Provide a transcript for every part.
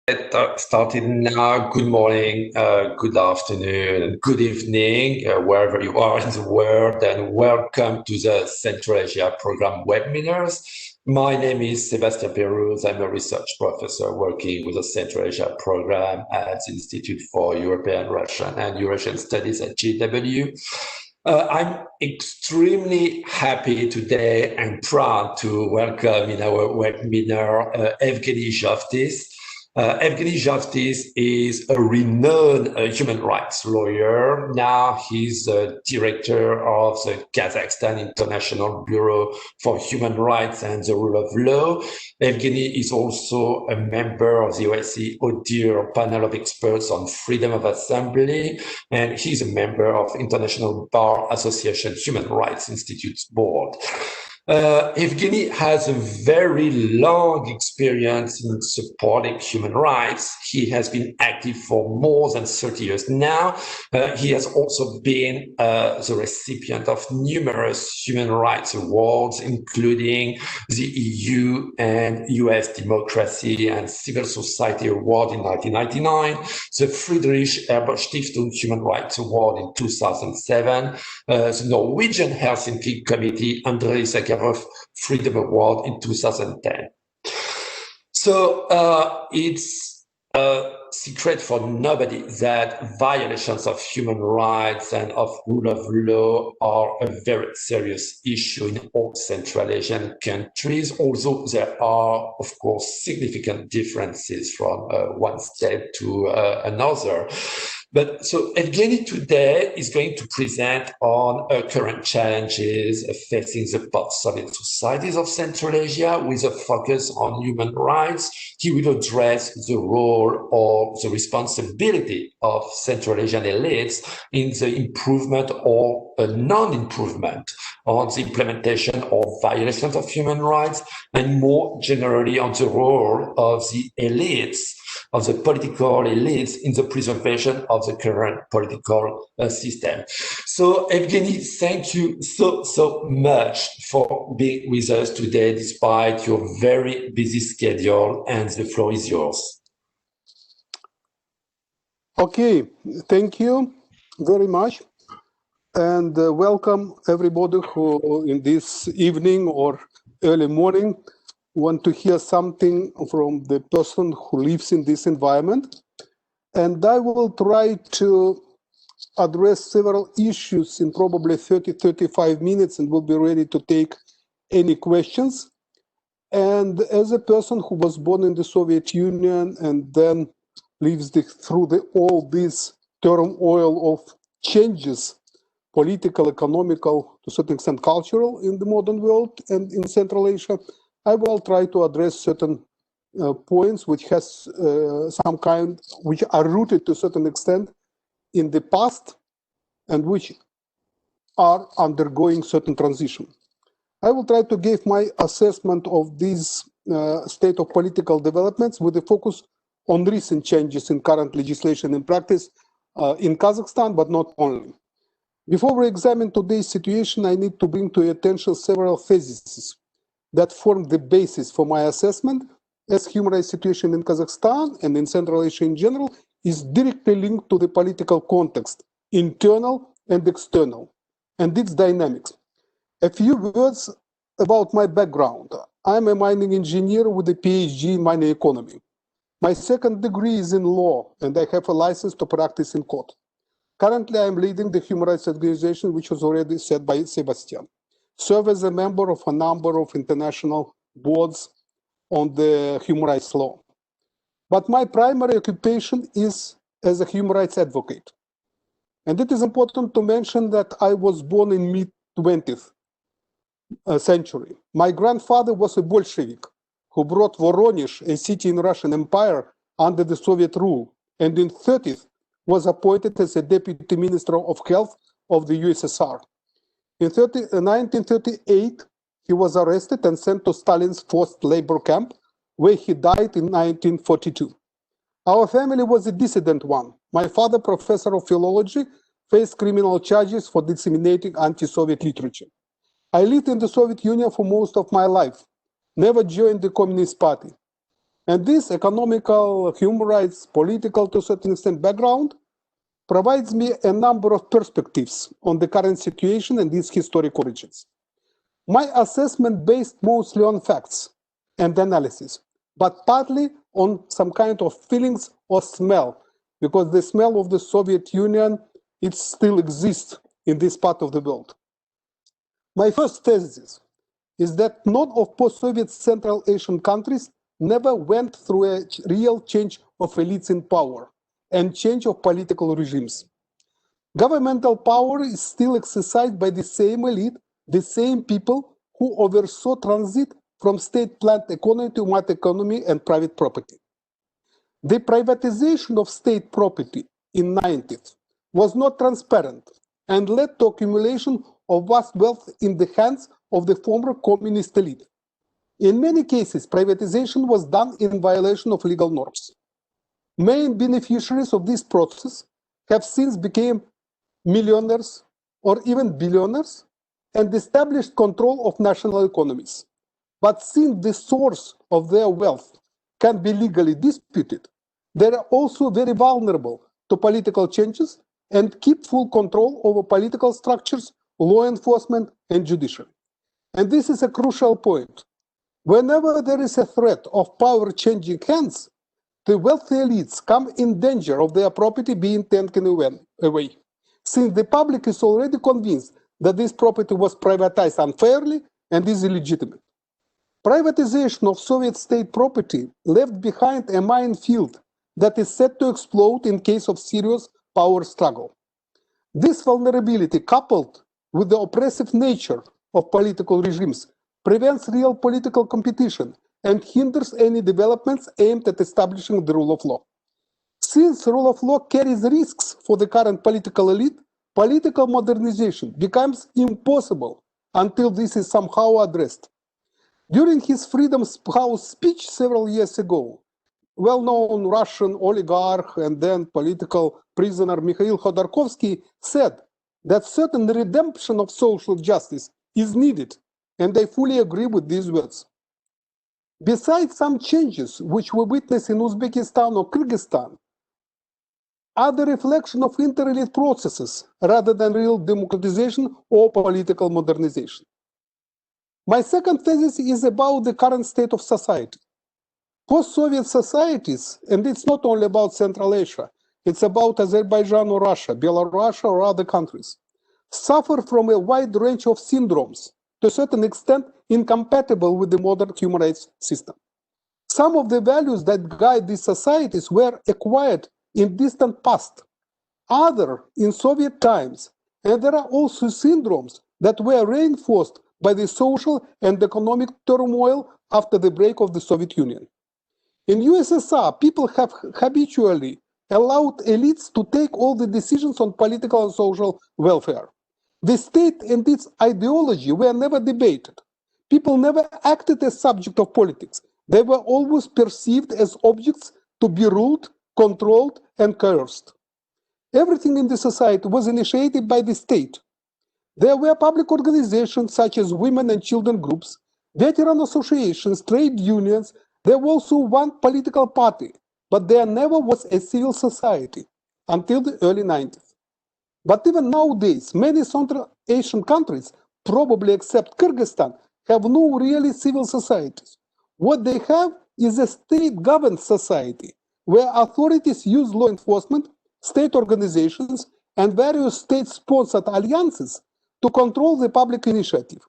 Started now. Good morning, good afternoon, and good evening, wherever you are in the world, and welcome to the Central Asia Program webinars. My name is Sebastian Peruz. I'm a research professor working with the Central Asia Program at the Institute for European, Russian, and Eurasian Studies at GW. I'm extremely happy today and proud to welcome in our webinar Yevgeniy Zhovtis. Yevgeniy Zhovtis is a renowned human rights lawyer. Now he's the director of the Kazakhstan International Bureau for Human Rights and the Rule of Law. Yevgeniy is also a member of the OSCE ODIHR Panel of Experts on Freedom of Assembly, and he's a member of International Bar Association Human Rights Institute's board. Yevgeniy has a very long experience in supporting human rights. He has been active for more than 30 years now. He has also been the recipient of numerous human rights awards, including the EU and US Democracy and Civil Society Award in 1999, the Friedrich Ebert Stiftung Human Rights Award in 2007, the Norwegian Helsinki Committee Andrei Sakharov Freedom Award in 2010. So it's a secret for nobody that violations of human rights and of rule of law are a very serious issue in all Central Asian countries, although there are, of course, significant differences from one state to another. But so Yevgeniy today is going to present on current challenges facing the post-Soviet societies of Central Asia with a focus on human rights. He will address the role or the responsibility of Central Asian elites in the improvement or non-improvement on the implementation or violations of human rights, and more generally on the role of the elites, of the political elites in the preservation of the current political system. So Yevgeniy, thank you so much for being with us today, despite your very busy schedule, and the floor is yours. Okay, thank you very much. And welcome everybody who in this evening or early morning want to hear something from the person who lives in this environment. And I will try to address several issues in probably 30-35 minutes, and will be ready to take any questions. And as a person who was born in the Soviet Union and then lives through all this turmoil of changes, political, economical, to a certain extent cultural, in the modern world and in Central Asia, I will try to address certain points which has which are rooted to a certain extent in the past and which are undergoing certain transition. I will try to give my assessment of this state of political developments with a focus on recent changes in current legislation and practice in Kazakhstan, but not only. Before we examine today's situation, I need to bring to your attention several theses that form the basis for my assessment, as human rights situation in Kazakhstan and in Central Asia in general is directly linked to the political context, internal and external, and its dynamics. A few words about my background. I'm a mining engineer with a PhD in mining economy. My second degree is in law, and I have a license to practice in court. Currently, I'm leading the human rights organization, which was already said by Sebastian. Serve as a member of a number of international boards on the human rights law. But my primary occupation is as a human rights advocate. And it is important to mention that I was born in mid-20th century. My grandfather was a Bolshevik who brought Voronezh, a city in Russian Empire, under the Soviet rule, and in 30th was appointed as a deputy minister of health of the USSR. In 1938, he was arrested and sent to Stalin's forced labor camp, where he died in 1942. Our family was a dissident one. My father, professor of philology, faced criminal charges for disseminating anti-Soviet literature. I lived in the Soviet Union for most of my life, never joined the Communist Party. And this economical, human rights, political to a certain extent background provides me a number of perspectives on the current situation and its historic origins. My assessment based mostly on facts and analysis, but partly on some kind of feelings or smell, because the smell of the Soviet Union, it still exists in this part of the world. My first thesis is that none of post-Soviet Central Asian countries never went through a real change of elites in power and change of political regimes. Governmental power is still exercised by the same elite, the same people who oversaw transit from state-planned economy to market economy and private property. The privatization of state property in the 90s was not transparent and led to accumulation of vast wealth in the hands of the former communist elite. In many cases, privatization was done in violation of legal norms. Main beneficiaries of this process have since become millionaires or even billionaires and established control of national economies. But since the source of their wealth can be legally disputed, they are also very vulnerable to political changes and keep full control over political structures, law enforcement, and judiciary. And this is a crucial point. Whenever there is a threat of power changing hands, the wealthy elites come in danger of their property being taken away, since the public is already convinced that this property was privatized unfairly and is illegitimate. Privatization of Soviet state property left behind a minefield that is set to explode in case of serious power struggle. This vulnerability, coupled with the oppressive nature of political regimes, prevents real political competition and hinders any developments aimed at establishing the rule of law. Since the rule of law carries risks for the current political elite, political modernization becomes impossible until this is somehow addressed. During his Freedom House speech several years ago, well-known Russian oligarch and then political prisoner Mikhail Khodorkovsky said that certain redemption of social justice is needed, and I fully agree with these words. Besides some changes which we witness in Uzbekistan or Kyrgyzstan, are the reflection of inter-elite processes rather than real democratization or political modernization. My second thesis is about the current state of society. Post-Soviet societies, and it's not only about Central Asia, it's about Azerbaijan or Russia, Belarus or other countries, suffer from a wide range of syndromes, to a certain extent incompatible with the modern human rights system. Some of the values that guide these societies were acquired in distant past, other in Soviet times, and there are also syndromes that were reinforced by the social and economic turmoil after the break of the Soviet Union. In USSR, people have habitually allowed elites to take all the decisions on political and social welfare. The state and its ideology were never debated. People never acted as subject of politics. They were always perceived as objects to be ruled, controlled, and coerced. Everything in the society was initiated by the state. There were public organizations such as women and children groups, veteran associations, trade unions. There was also one political party, but there never was a civil society until the early 90s. But even nowadays, many Central Asian countries, probably except Kyrgyzstan, have no really civil societies. What they have is a state-governed society, where authorities use law enforcement, state organizations, and various state-sponsored alliances to control the public initiative.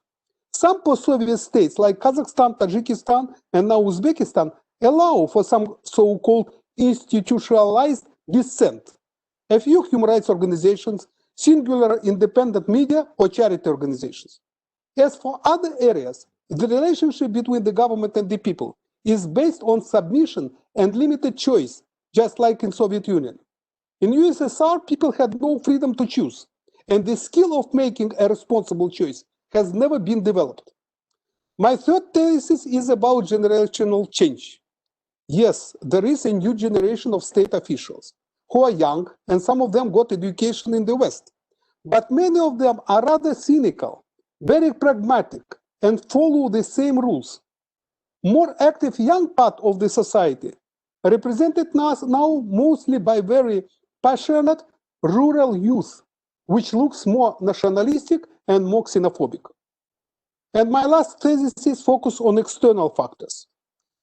Some post-Soviet states like Kazakhstan, Tajikistan, and now Uzbekistan allow for some so-called institutionalized dissent. A few human rights organizations, singular independent media, or charity organizations. As for other areas, the relationship between the government and the people is based on submission and limited choice, just like in Soviet Union. In USSR, people had no freedom to choose, and the skill of making a responsible choice has never been developed. My third thesis is about generational change. Yes, there is a new generation of state officials who are young, and some of them got education in the West. But many of them are rather cynical, very pragmatic, and follow the same rules. more active young part of the society, represented now mostly by very passionate rural youth, which looks more nationalistic and more xenophobic. And my last thesis is focused on external factors.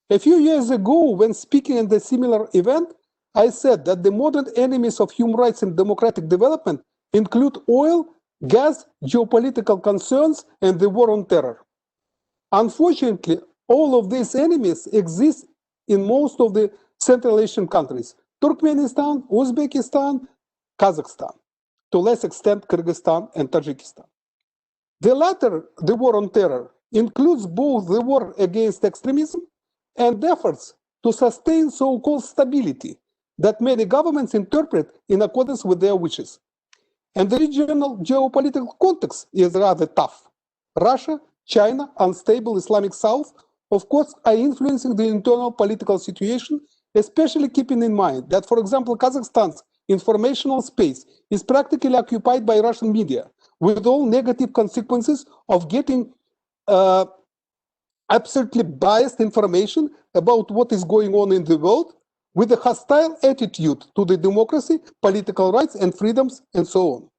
A few years ago, when speaking at a similar event, I said that the modern enemies of human rights and democratic development include oil, gas, geopolitical concerns, and the war on terror. Unfortunately, all of these enemies exist in most of the Central Asian countries: Turkmenistan, Uzbekistan, Kazakhstan, to less extent Kyrgyzstan and Tajikistan. The latter, the war on terror, includes both the war against extremism and efforts to sustain so-called stability that many governments interpret in accordance with their wishes. And the regional geopolitical context is rather tough. Russia, China, unstable Islamic South, of course, are influencing the internal political situation, especially keeping in mind that, for example, Kazakhstan's informational space is practically occupied by Russian media, with all negative consequences of getting absolutely biased information about what is going on in the world, with a hostile attitude to the democracy, political rights and freedoms, and so on.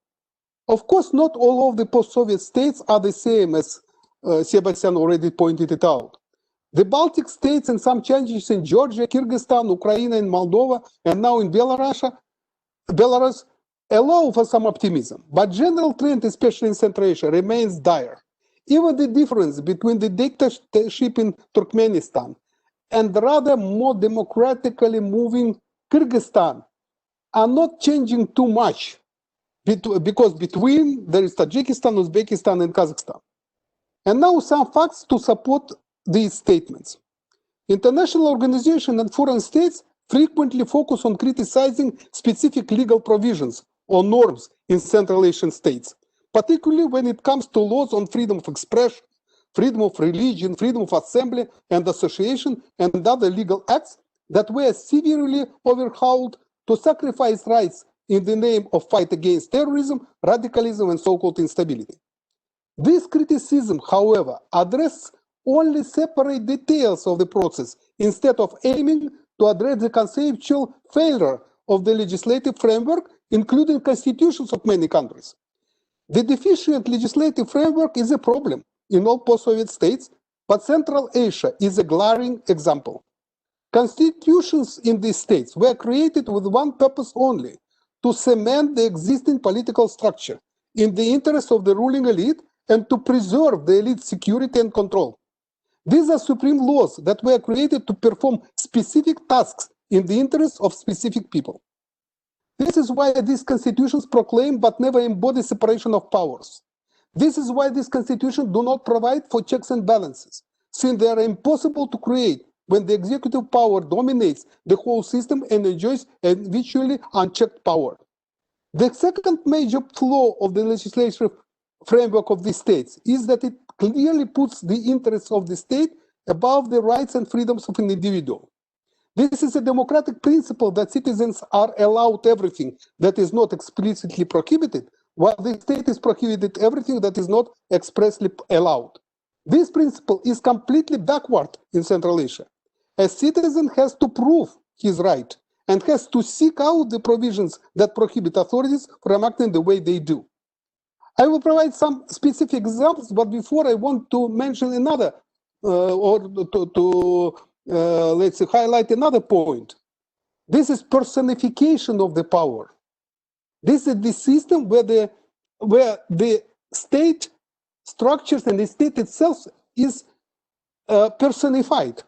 Of course, not all of the post-Soviet states are the same, as Sebastian already pointed it out. The Baltic states and some changes in Georgia, Kyrgyzstan, Ukraine, and Moldova, and now in Belarus, allow for some optimism. But general trend, especially in Central Asia, remains dire. Even the difference between the dictatorship in Turkmenistan and rather more democratically moving Kyrgyzstan are not changing too much, because between there is Tajikistan, Uzbekistan, and Kazakhstan. And now some facts to support these statements. International organizations and foreign states frequently focus on criticizing specific legal provisions or norms in Central Asian states, particularly when it comes to laws on freedom of expression, freedom of religion, freedom of assembly and association, and other legal acts that were severely overhauled to sacrifice rights in the name of fight against terrorism, radicalism, and so-called instability. This criticism, however, addresses only separate details of the process instead of aiming to address the conceptual failure of the legislative framework, including constitutions of many countries. The deficient legislative framework is a problem in all post-Soviet states, but Central Asia is a glaring example. Constitutions in these states were created with one purpose only: to cement the existing political structure in the interest of the ruling elite and to preserve the elite's security and control. These are supreme laws that were created to perform specific tasks in the interest of specific people. This is why these constitutions proclaim but never embody separation of powers. This is why these constitutions do not provide for checks and balances, since they are impossible to create when the executive power dominates the whole system and enjoys a virtually unchecked power. The second major flaw of the legislative framework of these states is that it clearly puts the interests of the state above the rights and freedoms of an individual. This is a democratic principle that citizens are allowed everything that is not explicitly prohibited, while the state is prohibited everything that is not expressly allowed. This principle is completely backward in Central Asia. A citizen has to prove his right and has to seek out the provisions that prohibit authorities from acting the way they do. I will provide some specific examples, but before I want to mention another, let's say, highlight another point. This is personification of the power. This is the system where the state structures and the state itself is personified.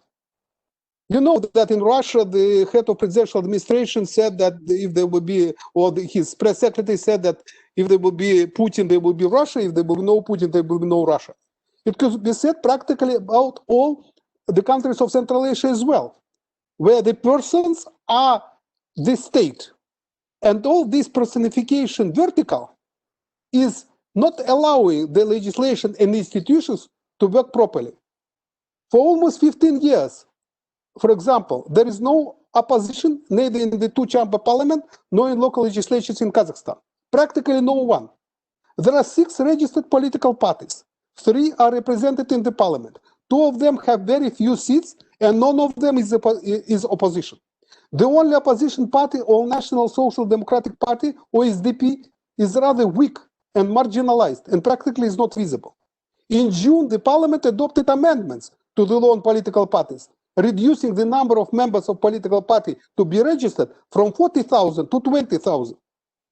You know that in Russia, the head of presidential administration said that if there would be, or his press secretary said that if there would be Putin, there would be Russia. If there would be no Putin, there would be no Russia. It could be said practically about all the countries of Central Asia as well, where the persons are the state. And all this personification vertical is not allowing the legislation and institutions to work properly. For almost 15 years, for example, there is no opposition, neither in the two-chamber parliament, nor in local legislatures in Kazakhstan. Practically no one. There are 6 registered political parties. 3 are represented in the parliament. 2 of them have very few seats, and none of them is opposition. The only opposition party, All National Social Democratic Party, OSDP, is rather weak and marginalized and practically is not visible. In June, the parliament adopted amendments to the law on political parties, reducing the number of members of political party to be registered from 40,000 to 20,000.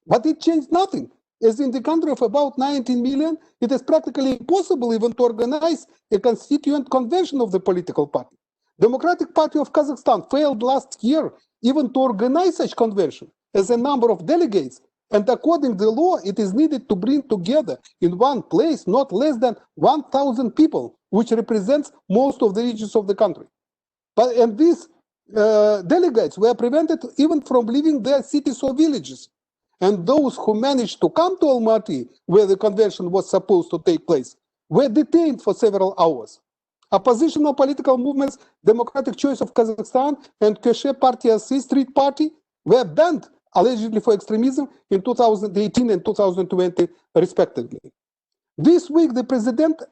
But it changed nothing. As in the country of about 19 million, it is practically impossible even to organize a constituent convention of the political party. Democratic Party of Kazakhstan failed last year even to organize such convention as a number of delegates, and according to the law, it is needed to bring together in one place not less than 1,000 people, which represents most of the regions of the country. And these delegates were prevented even from leaving their cities or villages. And those who managed to come to Almaty, where the convention was supposed to take place, were detained for several hours. Oppositional political movements, Democratic Choice of Kazakhstan and Köşe Partisi Street Party, were banned allegedly for extremism in 2018 and 2020, respectively. This week, the president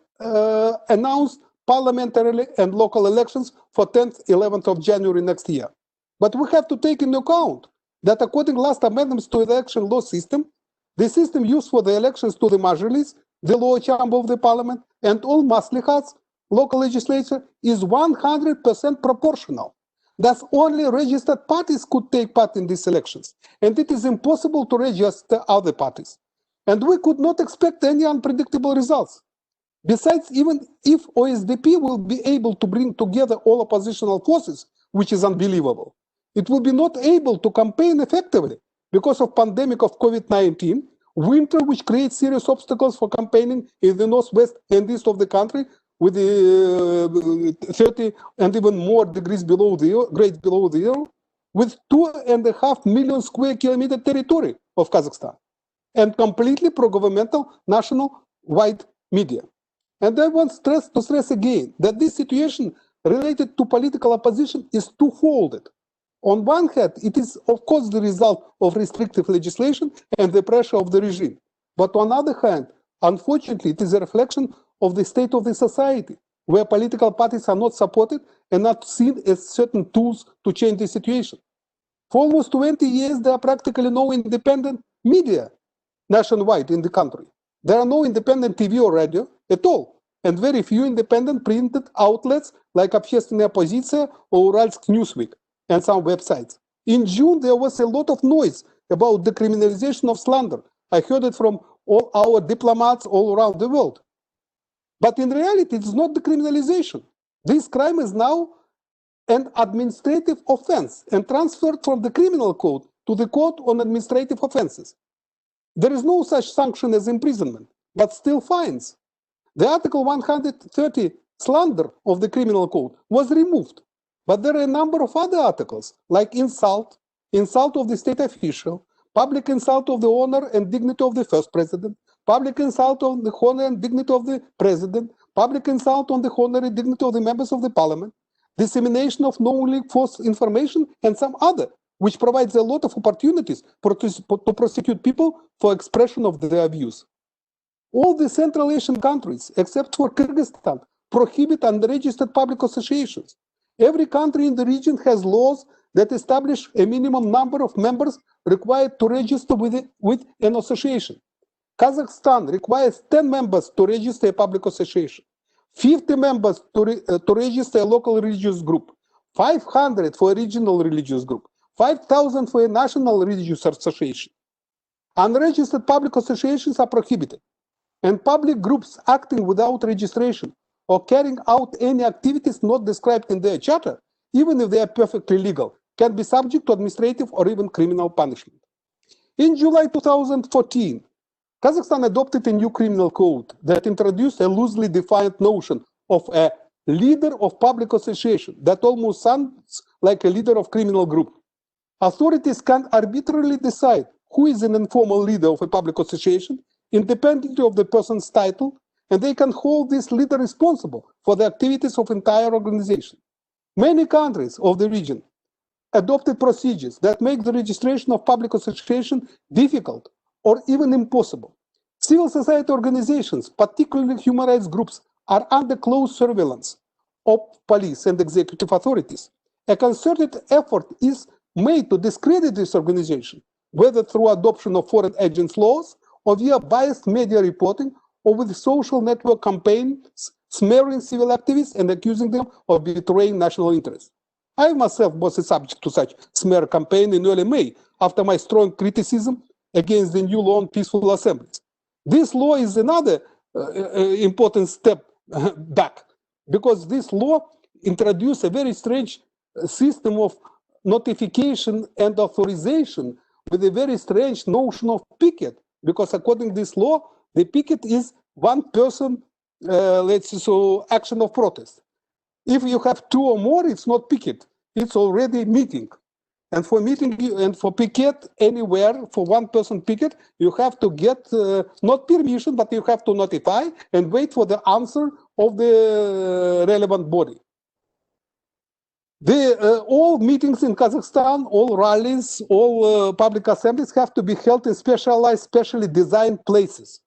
announced parliamentary and local elections for 10th, 11th of January next year. But we have to take into account that according to last amendments to the election law system, the system used for the elections to the majlis, the lower chamber of the parliament, and all maslihats, local legislature, is 100% proportional. Thus, only registered parties could take part in these elections, and it is impossible to register other parties. And we could not expect any unpredictable results. Besides, even if OSDP will be able to bring together all oppositional forces, which is unbelievable, it will be not able to campaign effectively because of pandemic of COVID-19, winter which creates serious obstacles for campaigning in the northwest and east of the country with the 30 and even more degrees below zero, with 2.5 million square kilometer territory of Kazakhstan, and completely pro-governmental national-wide media. And I want to stress again that this situation related to political opposition is twofold. On one hand, it is, of course, the result of restrictive legislation and the pressure of the regime. But on the other hand, unfortunately, it is a reflection of the state of the society, where political parties are not supported and not seen as certain tools to change the situation. For almost 20 years, there are practically no independent media nationwide in the country. There are no independent TV or radio at all, and very few independent printed outlets like Общественная Позиция or Uralsk Newsweek, and some websites. In June, there was a lot of noise about the criminalization of slander. I heard it from all our diplomats all around the world. But in reality, it is not the criminalization. This crime is now an administrative offense and transferred from the criminal code to the Code on Administrative Offenses. There is no such sanction as imprisonment, but still fines. The Article 130 slander of the criminal code was removed. But there are a number of other articles, like insult, insult of the state official, public insult of the honor and dignity of the first president, public insult on the honor and dignity of the president, public insult on the honor and dignity of the members of the parliament, dissemination of knowingly false information, and some other, which provides a lot of opportunities to prosecute people for expression of their views. All the Central Asian countries, except for Kyrgyzstan, prohibit unregistered public associations. Every country in the region has laws that establish a minimum number of members required to register with an association. Kazakhstan requires 10 members to register a public association, 50 members to register a local religious group, 500 for a regional religious group, 5,000 for a national religious association. Unregistered public associations are prohibited, and public groups acting without registration or carrying out any activities not described in their charter, even if they are perfectly legal, can be subject to administrative or even criminal punishment. In July 2014, Kazakhstan adopted a new criminal code that introduced a loosely defined notion of a leader of public association that almost sounds like a leader of criminal group. Authorities can arbitrarily decide who is an informal leader of a public association, independently of the person's title, and they can hold this leader responsible for the activities of entire organization. Many countries of the region adopted procedures that make the registration of public association difficult or even impossible. Civil society organizations, particularly human rights groups, are under close surveillance. of police and executive authorities. A concerted effort is made to discredit this organization, whether through adoption of foreign agents' laws or via biased media reporting or with social network campaigns smearing civil activists and accusing them of betraying national interests. I myself was subject to such smear campaign in early May after my strong criticism against the new law on peaceful assemblies. This law is another important step back, because this law introduced a very strange system of notification and authorization with a very strange notion of picket, because according to this law, the picket is one person, let's say, so action of protest. If you have two or more, it's not picket, it's already meeting. And for meeting and for picket anywhere, for one person picket, you have to get not permission, but you have to notify and wait for the answer of the relevant body. All meetings in Kazakhstan, all rallies, all public assemblies have to be held in specialized, specially designed places,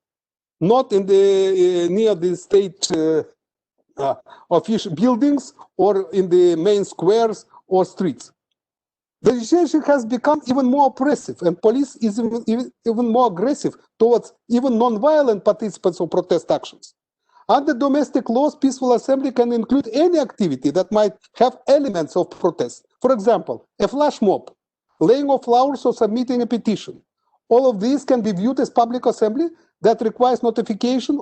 not in the near the state official buildings or in the main squares or streets. The legislation has become even more oppressive, and police is even more aggressive towards even non-violent participants of protest actions. Under domestic laws, peaceful assembly can include any activity that might have elements of protest. For example, a flash mob, laying of flowers or submitting a petition. All of these can be viewed as public assembly that requires notification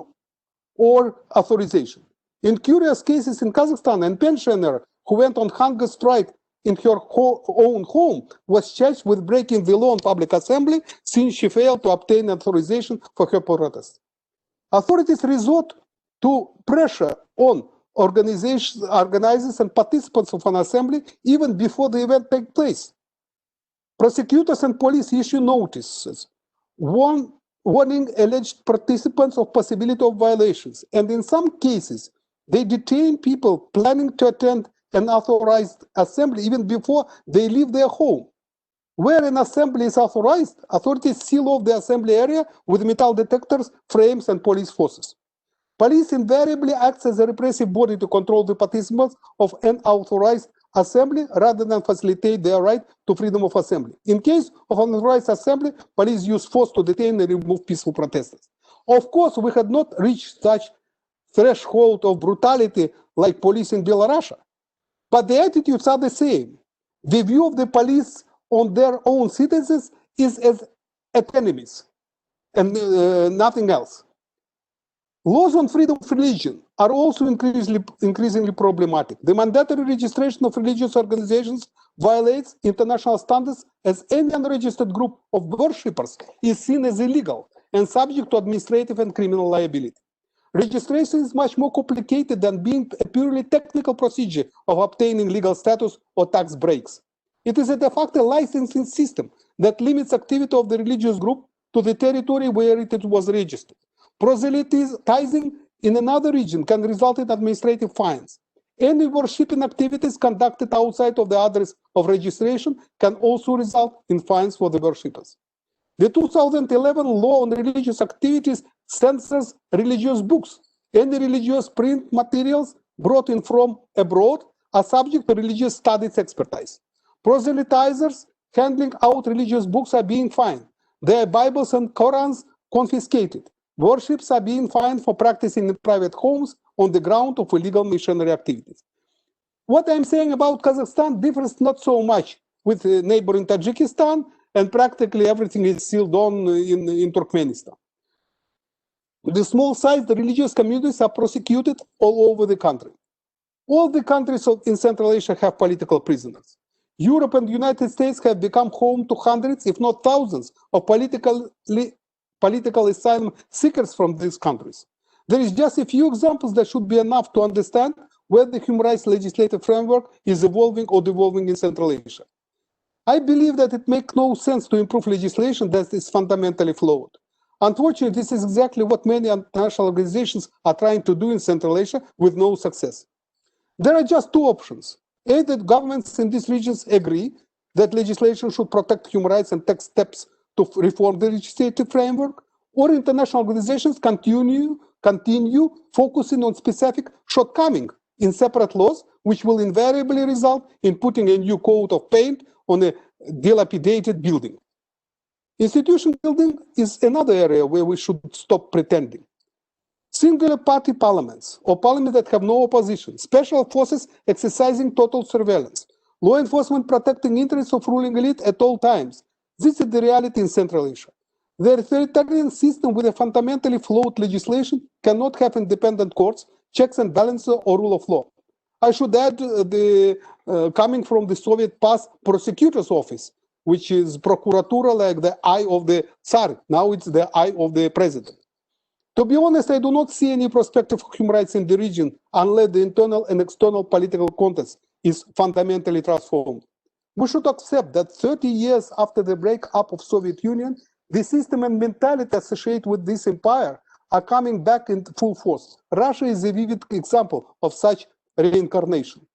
or authorization. In curious cases in Kazakhstan, a pensioner who went on hunger strike in her own home was charged with breaking the law on public assembly since she failed to obtain authorization for her protest. Authorities resort to pressure on organizers and participants of an assembly even before the event takes place. Prosecutors and police issue notices warning alleged participants of possibility of violations, and in some cases, they detain people planning to attend an authorized assembly even before they leave their home. Where an assembly is authorized, authorities seal off the assembly area with metal detectors, frames, and police forces. Police invariably acts as a repressive body to control the participants of an authorized assembly rather than facilitate their right to freedom of assembly. In case of an unauthorized assembly, police use force to detain and remove peaceful protesters. Of course, we had not reached such threshold of brutality like police in Belarus, but the attitudes are the same. The view of the police on their own citizens is as enemies and nothing else. Laws on freedom of religion are also increasingly problematic. The mandatory registration of religious organizations violates international standards, as any unregistered group of worshippers is seen as illegal and subject to administrative and criminal liability. Registration is much more complicated than being a purely technical procedure of obtaining legal status or tax breaks. It is a de facto licensing system that limits activity of the religious group to the territory where it was registered. Proselytizing in another region can result in administrative fines. Any worshipping activities conducted outside of the address of registration can also result in fines for the worshippers. The 2011 law on religious activities censors religious books. Any religious print materials brought in from abroad are subject to religious studies expertise. Proselytizers handling out religious books are being fined. Their Bibles and Korans confiscated. Worships are being fined for practicing in private homes on the ground of illegal missionary activities. What I'm saying about Kazakhstan differs not so much with neighboring Tajikistan, and practically everything is still done in Turkmenistan. The small size, the religious communities are prosecuted all over the country. All the countries in Central Asia have political prisoners. Europe and the United States have become home to hundreds, if not thousands, of political asylum seekers from these countries. There is just a few examples that should be enough to understand where the human rights legislative framework is evolving or devolving in Central Asia. I believe that it makes no sense to improve legislation that is fundamentally flawed. Unfortunately, this is exactly what many international organizations are trying to do in Central Asia with no success. There are just two options. Either governments in these regions agree that legislation should protect human rights and take steps to reform the legislative framework, or international organizations continue focusing on specific shortcomings in separate laws, which will invariably result in putting a new coat of paint on a dilapidated building. Institution building is another area where we should stop pretending. Singular party parliaments, or parliaments that have no opposition, special forces exercising total surveillance, law enforcement protecting interests of ruling elite at all times. This is the reality in Central Asia. The authoritarian system with a fundamentally flawed legislation cannot have independent courts, checks and balances, or rule of law. I should add coming from the Soviet past, prosecutor's office, which is procuratura, like the eye of the Tsar. Now it's the eye of the president. To be honest, I do not see any perspective for human rights in the region unless the internal and external political context is fundamentally transformed. We should accept that 30 years after the breakup of Soviet Union, the system and mentality associated with this empire are coming back in full force. Russia is a vivid example of such reincarnation.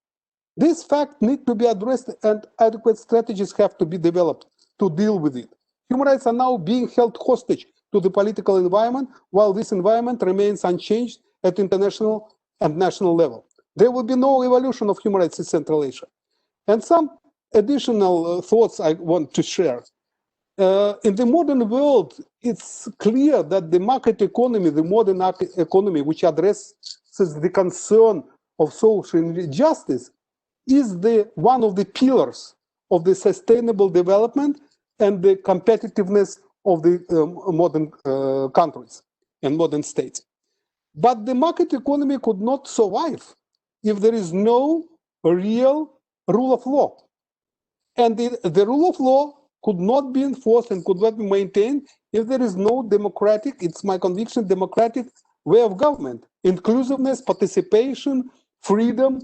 This fact needs to be addressed and adequate strategies have to be developed to deal with it. Human rights are now being held hostage to the political environment, while this environment remains unchanged at international and national level. There will be no evolution of human rights in Central Asia. And some additional thoughts I want to share. In the modern world, it's clear that the market economy, the modern economy, which addresses the concern of social justice, is one of the pillars of the sustainable development and the competitiveness of the modern countries and modern states. But the market economy could not survive if there is no real rule of law. And the rule of law could not be enforced and could not be maintained if there is no democratic, it's my conviction, democratic way of government. Inclusiveness, participation, freedom,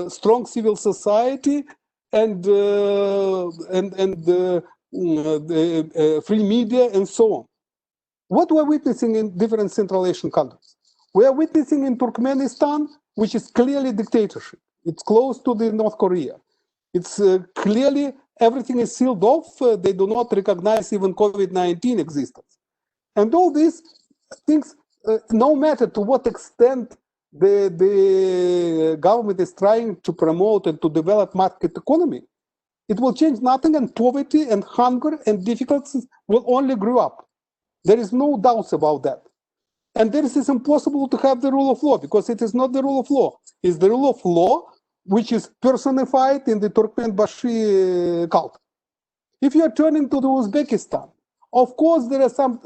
strong civil society, and free media, and so on. What we're witnessing in different Central Asian countries? We are witnessing in Turkmenistan, which is clearly dictatorship. It's close to the North Korea. It's clearly everything is sealed off. They do not recognize even COVID-19 existence. And all these things, no matter to what extent the government is trying to promote and to develop market economy, it will change nothing, and poverty and hunger and difficulties will only grow up. There is no doubt about that. And it is impossible to have the rule of law, because it is not the rule of law. It's the rule of law which is personified in the Turkmenbashi cult. If you are turning to the Uzbekistan, of course there is some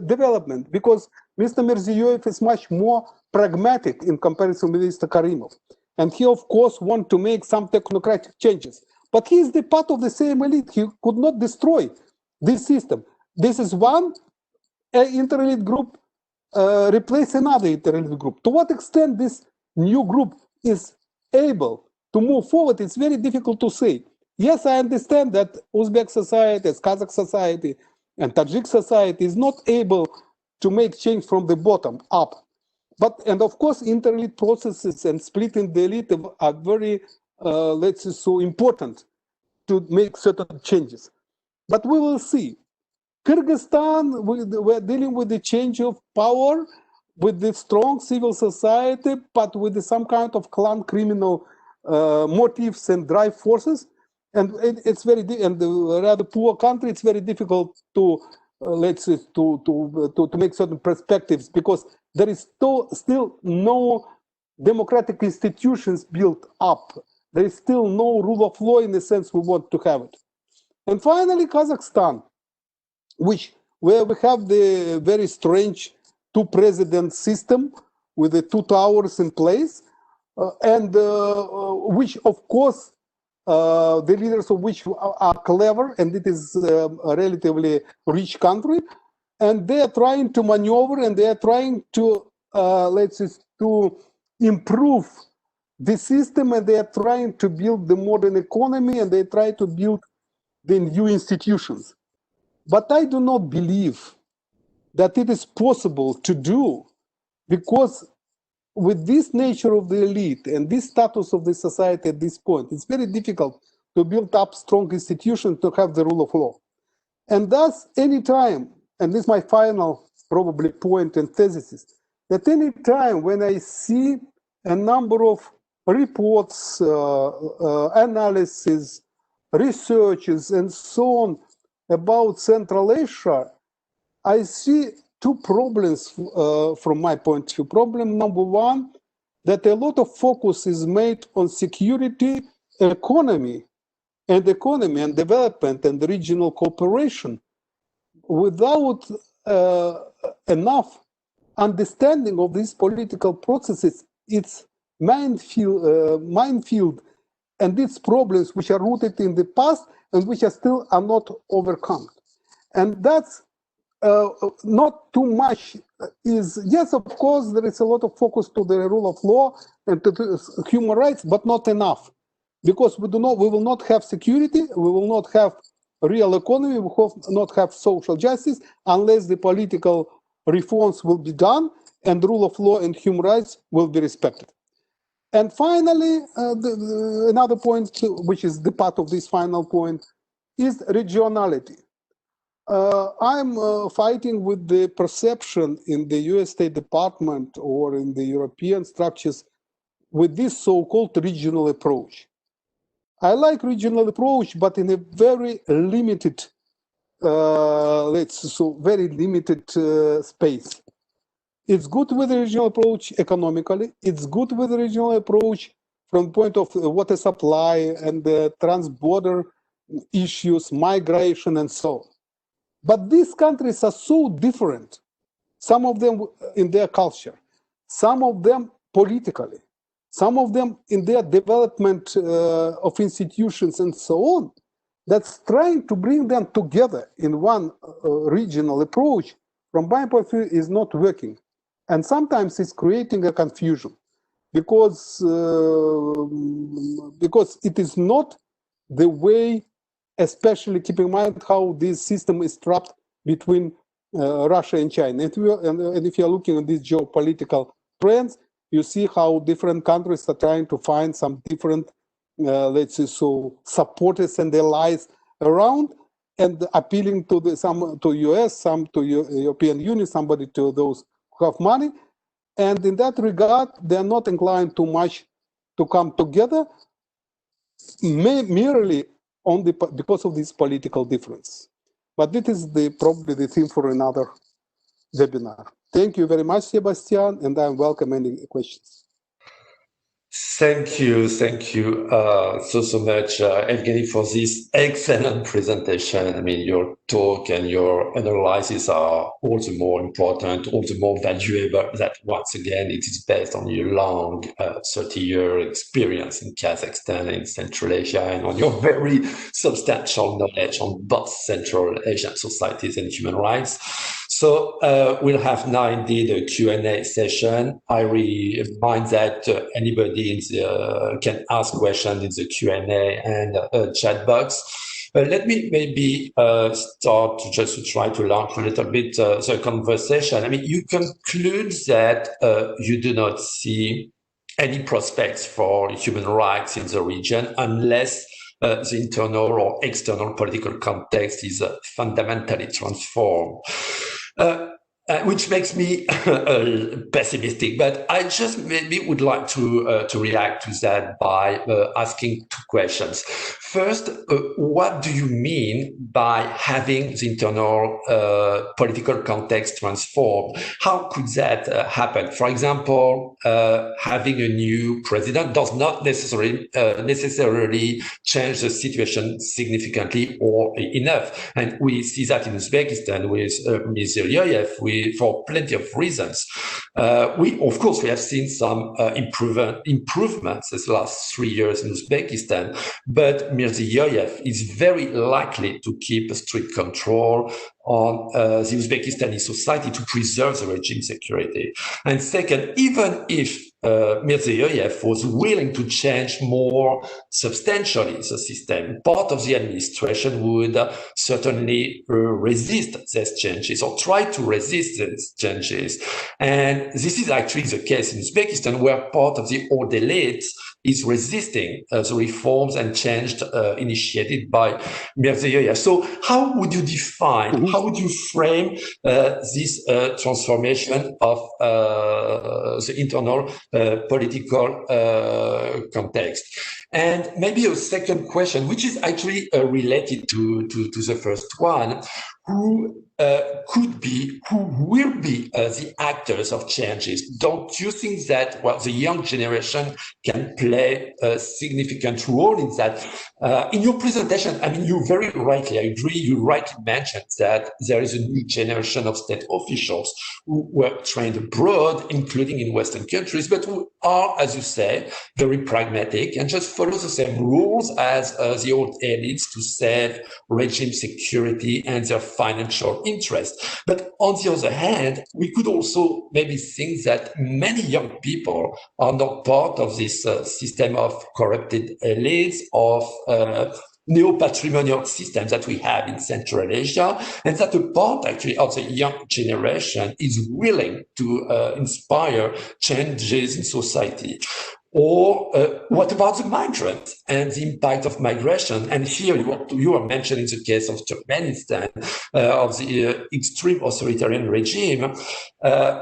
development, because Mr. Mirziyoyev is much more pragmatic in comparison with Mr. Karimov. And he, of course, wants to make some technocratic changes. But he is the part of the same elite. He could not destroy this system. This is one inter-elite group replace another inter-elite group. To what extent this new group is able to move forward, it's very difficult to say. Yes, I understand that Uzbek society, Kazakh society, and Tajik society is not able to make change from the bottom up. But, and of course, inter-elite processes and splitting the elite are very, let's say, so important to make certain changes. But we will see. Kyrgyzstan, we're dealing with the change of power, with the strong civil society, but with some kind of clan criminal motives and drive forces. And it's very, and the rather poor country, it's very difficult to, let's say, to make certain perspectives, because there is still no democratic institutions built up. There is still no rule of law in the sense we want to have it. And finally, Kazakhstan, where we have the very strange two-president system with the two towers in place, and which, of course, the leaders of which are clever, and it is a relatively rich country, and they are trying to maneuver, and they are trying to, let's say, to improve the system, and they are trying to build the modern economy, and they try to build the new institutions. But I do not believe that it is possible to do, because with this nature of the elite and this status of the society at this point, it's very difficult to build up strong institutions to have the rule of law. And thus, any time, and this is my final probably point and thesis, that any time when I see a number of reports, analysis, researches, and so on about Central Asia, I see two problems from my point of view. Problem number one, that a lot of focus is made on security, economy and development and regional cooperation without enough understanding of these political processes, its minefield and its problems which are rooted in the past and which are not overcome. And that's not too much is, yes, of course, there is a lot of focus to the rule of law and to human rights, but not enough. Because we will not have security, we will not have real economy, we will not have social justice unless the political reforms will be done and the rule of law and human rights will be respected. And finally, another point, which is the part of this final point, is regionality. I'm fighting with the perception in the US State Department or in the European structures with this so-called regional approach. I like regional approach, but in a very limited, very limited space. It's good with the regional approach economically. It's good with the regional approach from the point of water supply and the trans-border issues, migration, and so on. But these countries are so different, some of them in their culture, some of them politically, some of them in their development of institutions and so on, that's trying to bring them together in one regional approach, from my point of view, is not working. And sometimes it's creating a confusion because it is not the way, especially keep in mind how this system is trapped between Russia and China. And if you're looking at these geopolitical trends, you see how different countries are trying to find some different, supporters and allies around, and appealing to some to US, some to European Union, somebody to those who have money. And in that regard, they're not inclined too much to come together, merely because of this political difference. But this is probably the theme for another webinar. Thank you very much, Sebastian, and I welcome any questions. Thank you so much, Evgeny, for this excellent presentation. I mean, your talk and your analysis are all the more important, all the more valuable that once again, it is based on your long 30-year experience in Kazakhstan and Central Asia, and on your very substantial knowledge on both Central Asian societies and human rights. So we'll have now indeed a Q&A session. I remind that anybody can ask questions in the Q&A and chat box. Let me maybe start just to try to launch a little bit the conversation. I mean, you conclude that you do not see any prospects for human rights in the region unless the internal or external political context is fundamentally transformed. Which makes me pessimistic, but I just maybe would like to react to that by asking two questions. First, what do you mean by having the internal political context transformed? How could that happen? For example, having a new president does not necessarily change the situation significantly or enough. And we see that in Uzbekistan with Mirziyoyev, for plenty of reasons. Of course, we have seen some improvements this last 3 years in Uzbekistan, but Mirziyoyev is very likely to keep a strict control on the Uzbekistani society to preserve the regime security. And second, even if Mirziyoyev was willing to change more substantially the system, part of the administration would certainly resist these changes or try to resist these changes. And this is actually the case in Uzbekistan, where part of the old elites is resisting the reforms and change initiated by Mirziyoyev. So how would you define, how would you frame this transformation of the internal political context? And maybe a second question, which is actually related to the first one, who will be the actors of changes? Don't you think that, well, the young generation can play a significant role in that? In your presentation, I mean, you very rightly, I agree, you rightly mentioned that there is a new generation of state officials who were trained abroad, including in Western countries, but who are, as you say, very pragmatic and just follow the same rules as the old elites to save regime security and their financial interest. But on the other hand, we could also maybe think that many young people are not part of this system of corrupted elites, of neo-patrimonial systems that we have in Central Asia, and that a part actually of the young generation is willing to inspire changes in society. Or what about the migrants and the impact of migration? And here you are mentioning the case of Turkmenistan, of the extreme authoritarian regime.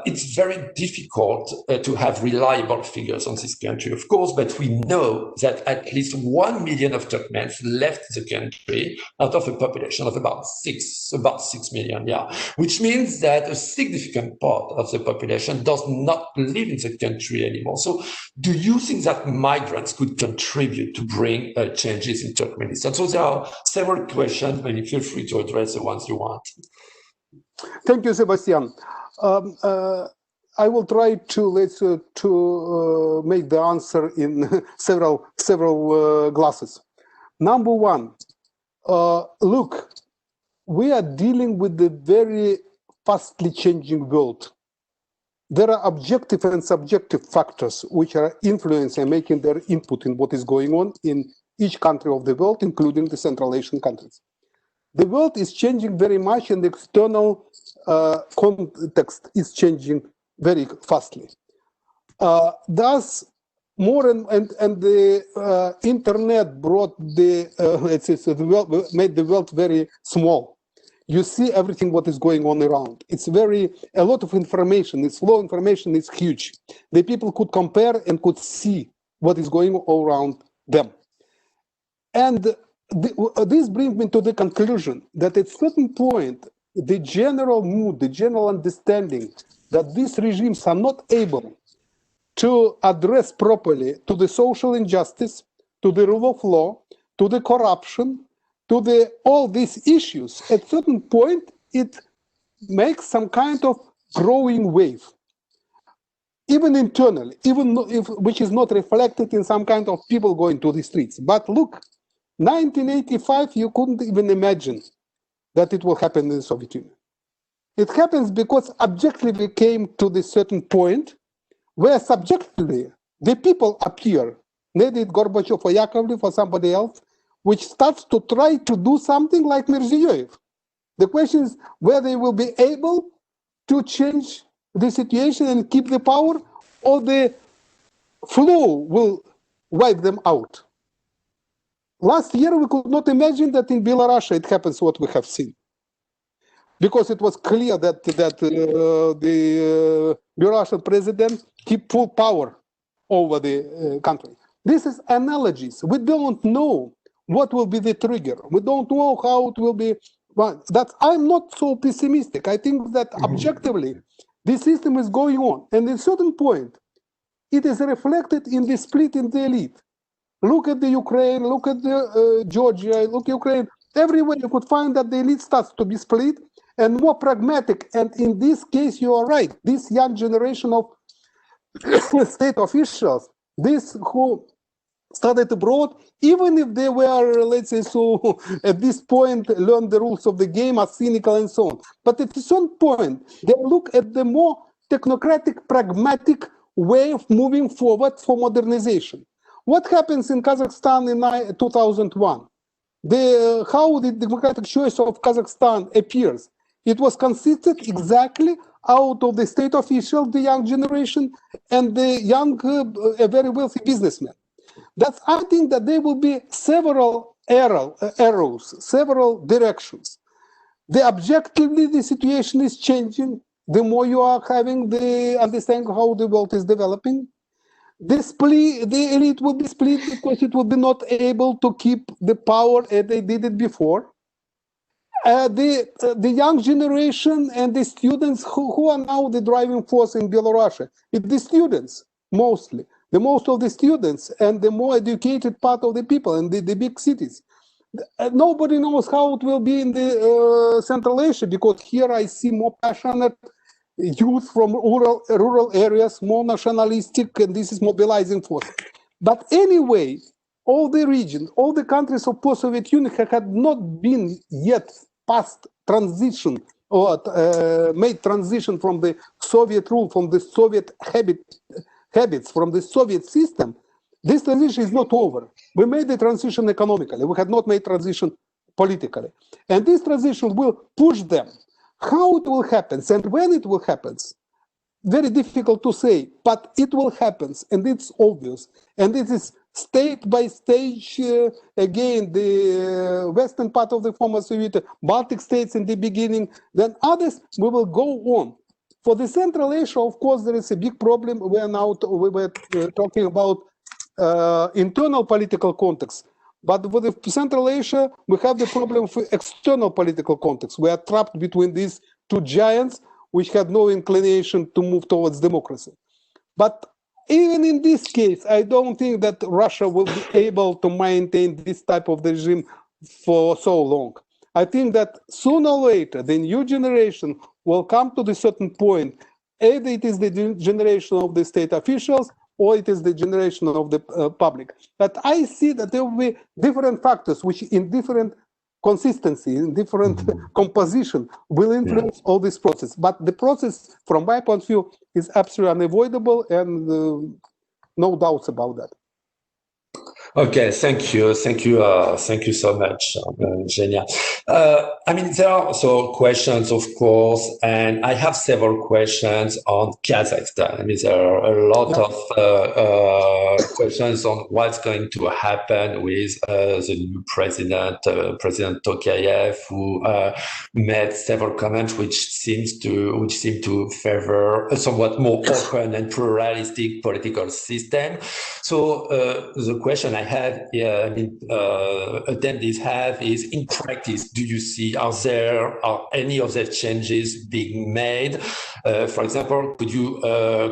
It's very difficult to have reliable figures on this country, of course, but we know that at least 1 million of Turkmens left the country out of a population of about 6 million, which means that a significant part of the population does not live in the country anymore. So do you think that migrants could contribute to bring changes in Turkmenistan? So there are several questions, but feel free to address the ones you want. Thank you, Sebastian. I will try to make the answer in several glasses. Number one, look, we are dealing with the very fastly changing world. There are objective and subjective factors which are influencing and making their input in what is going on in each country of the world, including the Central Asian countries. The world is changing very much, and the external context is changing very fastly. Thus, more and the internet brought made the world very small. You see everything what is going on around. It's a lot of information. It's flow information is huge. The people could compare and could see what is going on around them. And this brings me to the conclusion that at a certain point, the general mood, the general understanding that these regimes are not able to address properly to the social injustice, to the rule of law, to the corruption, to all these issues, at a certain point, it makes some kind of growing wave, even internally, which is not reflected in some kind of people going to the streets. But look, 1985, you couldn't even imagine that it will happen in the Soviet Union. It happens because objectively came to this certain point where subjectively the people appear, maybe Gorbachev or Yakovlev or somebody else, which starts to try to do something like Mirziyoyev. The question is whether they will be able to change the situation and keep the power, or the flow will wipe them out. Last year, we could not imagine that in Belarus it happens what we have seen, because it was clear that the Belarusian president kept full power over the country. This is analogies. We don't know what will be the trigger. We don't know how it will be. But I'm not so pessimistic. I think that objectively, this system is going on. And at a certain point, it is reflected in the split in the elite. Look at the Ukraine, look at the Georgia, look at Ukraine. Everywhere you could find that the elite starts to be split and more pragmatic. And in this case, you are right. This young generation of state officials, this who studied abroad, even if they were, let's say, so at this point, learn the rules of the game, are cynical and so on. But at a certain point, they look at the more technocratic, pragmatic way of moving forward for modernization. What happens in Kazakhstan in 2001? How the democratic choice of Kazakhstan appears? It was consisted exactly out of the state official, the young generation, and the young, very wealthy businessmen. That I think that there will be several arrows, several directions. Objectively, the situation is changing. The more you are having the understanding of how the world is developing, the elite will be split because it will be not able to keep the power as they did it before. The young generation and the students who are now the driving force in Belarus, it's the students mostly. The most of the students and the more educated part of the people in the big cities. Nobody knows how it will be in the Central Asia, because here I see more passionate youth from rural areas, more nationalistic, and this is mobilizing force. But anyway, all the region, all the countries of post-Soviet Union had not been yet past transition or made transition from the Soviet rule, from the Soviet habits, from the Soviet system. This transition is not over. We made the transition economically. We had not made transition politically. And this transition will push them. How it will happen and when it will happen, very difficult to say, but it will happen, and it's obvious. And it is state by stage, again, the western part of the former Soviet, Baltic states in the beginning, then others, we will go on. For the Central Asia, of course, there is a big problem. We were talking about internal political context. But with the Central Asia, we have the problem of external political context. We are trapped between these two giants, which had no inclination to move towards democracy. But even in this case, I don't think that Russia will be able to maintain this type of regime for so long. I think that sooner or later, the new generation will come to the certain point. Either it is the generation of the state officials, or it is the generation of the public. But I see that there will be different factors which in different consistency, in different composition will influence all this process. But the process, from my point of view, is absolutely unavoidable, and no doubts about that. Okay, thank you so much, Yevgeniy. I mean, there are also questions, of course, and I have several questions on Kazakhstan. I mean, there are a lot of questions on what's going to happen with the new president, President Tokayev, who made several comments which seem to favor a somewhat more open and pluralistic political system. So the question I have, attendees have, is in practice, do you see, are any of the changes being made? For example, could you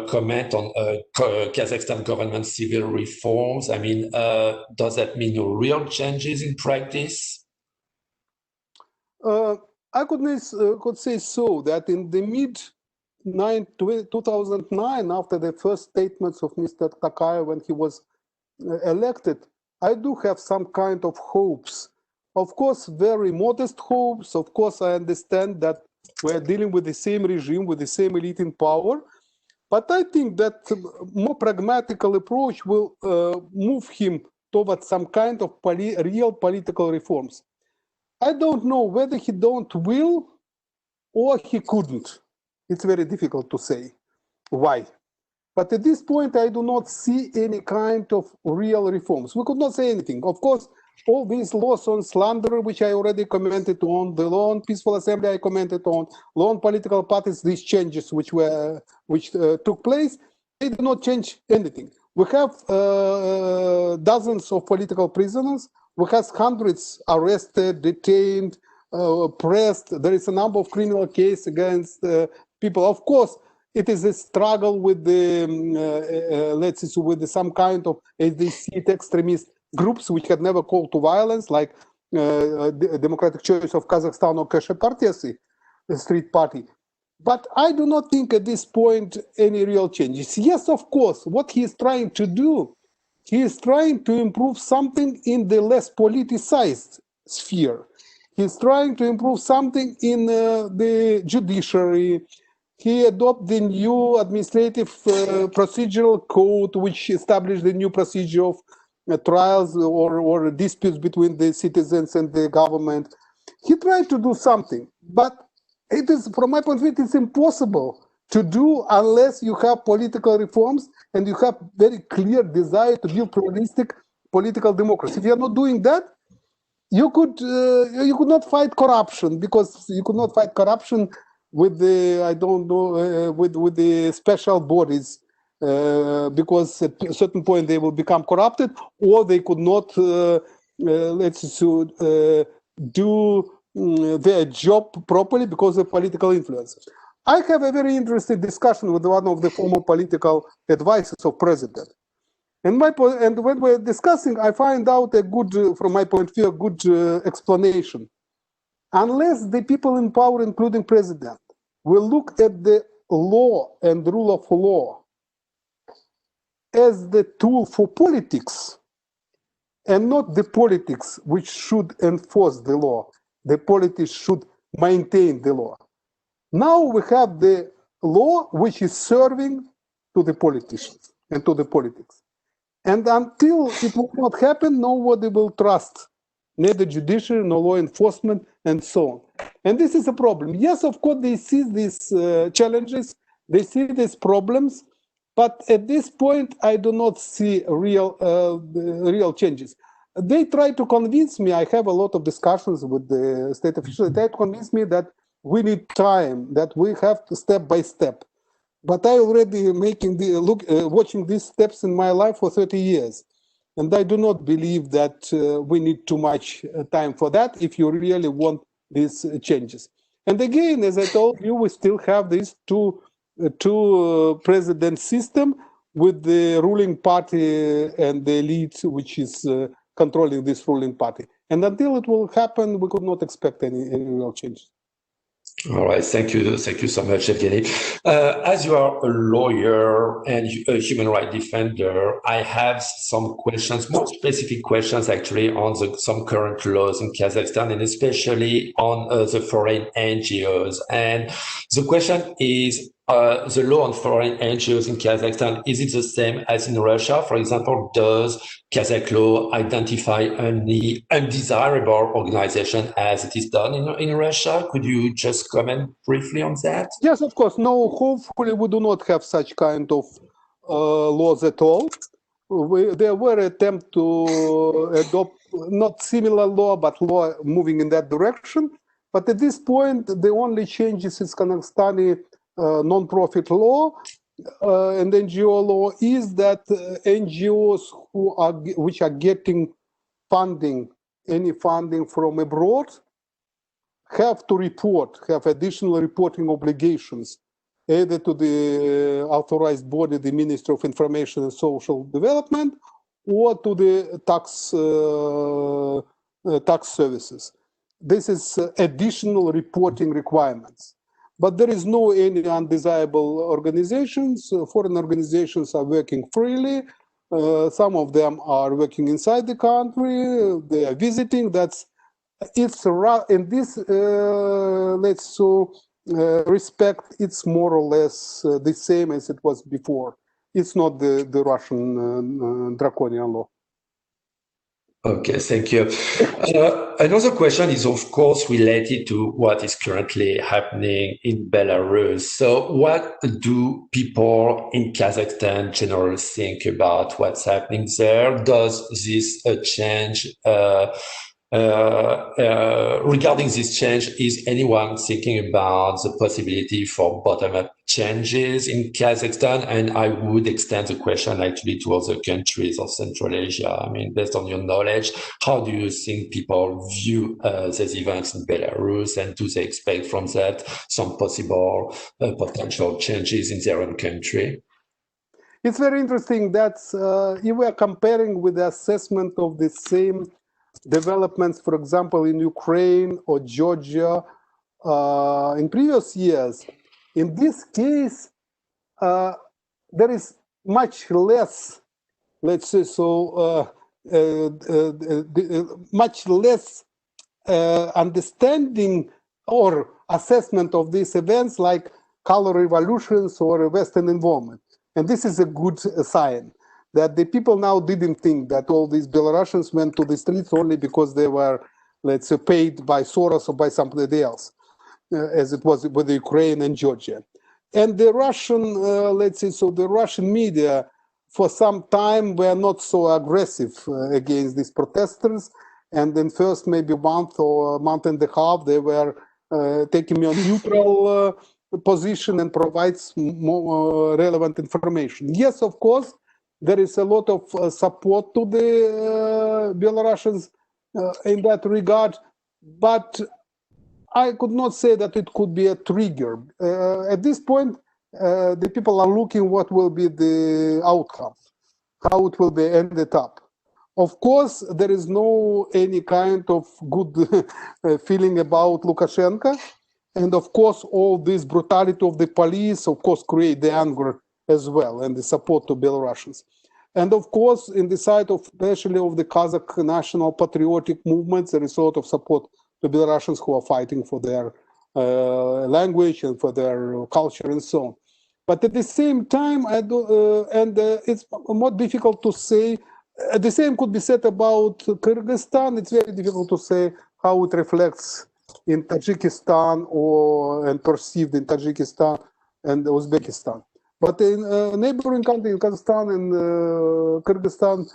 comment on Kazakhstan government civil reforms? I mean, does that mean real changes in practice? I could say so, that in the mid-2009, after the first statements of Mr. Tokayev when he was elected, I do have some kind of hopes. Of course, very modest hopes. Of course, I understand that we're dealing with the same regime, with the same elite in power. But I think that more pragmatical approach will move him towards some kind of real political reforms. I don't know whether he will or he couldn't. It's very difficult to say why. But at this point, I do not see any kind of real reforms. We could not say anything. Of course, all these laws on slander, which I already commented on, the law on peaceful assembly I commented on, law on political parties, these changes which took place, they do not change anything. We have dozens of political prisoners. We have hundreds arrested, detained, pressed. There is a number of criminal cases against people. Of course, it is a struggle with the, with some kind of, as they see it, extremist groups which had never called to violence, like the Democratic Choice of Kazakhstan or Keshe Partiyasi, the street party. But I do not think at this point any real changes. Yes, of course, what he is trying to do, he is trying to improve something in the less politicized sphere. He's trying to improve something in the judiciary. He adopted the new administrative procedural code, which established the new procedure of trials or disputes between the citizens and the government. He tried to do something, but it is, from my point of view, it's impossible to do unless you have political reforms and you have very clear desire to build pluralistic political democracy. If you are not doing that, you could not fight corruption, because you could not fight corruption with the with the special bodies, because at a certain point they will become corrupted, or they could not do their job properly because of political influence. I have a very interesting discussion with one of the former political advisors of president. And when we're discussing, I find out a good, from my point of view, a good explanation. Unless the people in power, including president, will look at the law and the rule of law as the tool for politics, and not the politics which should enforce the law. The politics should maintain the law. Now we have the law which is serving to the politicians and to the politics. And until it will not happen, nobody will trust neither judiciary, nor law enforcement, and so on. And this is a problem. Yes, of course, they see these challenges, they see these problems, but at this point, I do not see real changes. They try to convince me, I have a lot of discussions with the state officials, they convince me that we need time, that we have to step by step. But I already watching these steps in my life for 30 years. And I do not believe that we need too much time for that if you really want these changes. And again, as I told you, we still have this two president system with the ruling party and the elite, which is controlling this ruling party. And until it will happen, we could not expect any real changes. All right, thank you so much, Yevgeniy. As you are a lawyer and a human rights defender, I have some questions, more specific questions actually, on some current laws in Kazakhstan, and especially on the foreign NGOs. And the question is, the law on foreign NGOs in Kazakhstan, is it the same as in Russia? For example, does Kazakh law identify any undesirable organization as it is done in Russia? Could you just comment briefly on that? Yes, of course. No, hopefully we do not have such kind of laws at all. There were attempts to adopt not similar law, but law moving in that direction. But at this point, the only changes in Kazakhstani non-profit law and NGO law is that NGOs which are getting funding, any funding from abroad, have additional reporting obligations, either to the authorized body, the Ministry of Information and Social Development, or to the tax services. This is additional reporting requirements. But there is no any undesirable organizations. Foreign organizations are working freely. Some of them are working inside the country. They are visiting. In this respect, it's more or less the same as it was before. It's not the Russian draconian law. Okay, thank you. Another question is, of course, related to what is currently happening in Belarus. So what do people in Kazakhstan generally think about what's happening there? Does this change, regarding this change, is anyone thinking about the possibility for bottom-up changes in Kazakhstan? And I would extend the question actually to other countries of Central Asia. I mean, based on your knowledge, how do you think people view these events in Belarus, and do they expect from that some possible potential changes in their own country? It's very interesting that if we are comparing with the assessment of the same developments, for example, in Ukraine or Georgia in previous years, in this case, there is much less, let's say much less understanding or assessment of these events like color revolutions or Western involvement. And this is a good sign, that the people now didn't think that all these Belarusians went to the streets only because they were, let's say, paid by Soros or by somebody else, as it was with the Ukraine and Georgia. And the Russian, the Russian media for some time were not so aggressive against these protesters. And in first maybe month or a month and a half, they were taking a neutral position and provides more relevant information. Yes, of course, there is a lot of support to the Belarusians in that regard, but I could not say that it could be a trigger. At this point, the people are looking what will be the outcome, how it will be ended up. Of course, there is no any kind of good feeling about Lukashenko. And of course, all this brutality of the police, of course, create the anger as well and the support to Belarusians. And of course, in the side of, especially of the Kazakh national patriotic movements, there is a lot of support to Belarusians who are fighting for their language and for their culture and so on. But at the same time, it's more difficult to say. The same could be said about Kyrgyzstan. It's very difficult to say how it reflects in Tajikistan and perceived in Tajikistan and Uzbekistan. But in neighboring countries, in Kazakhstan and Kyrgyzstan,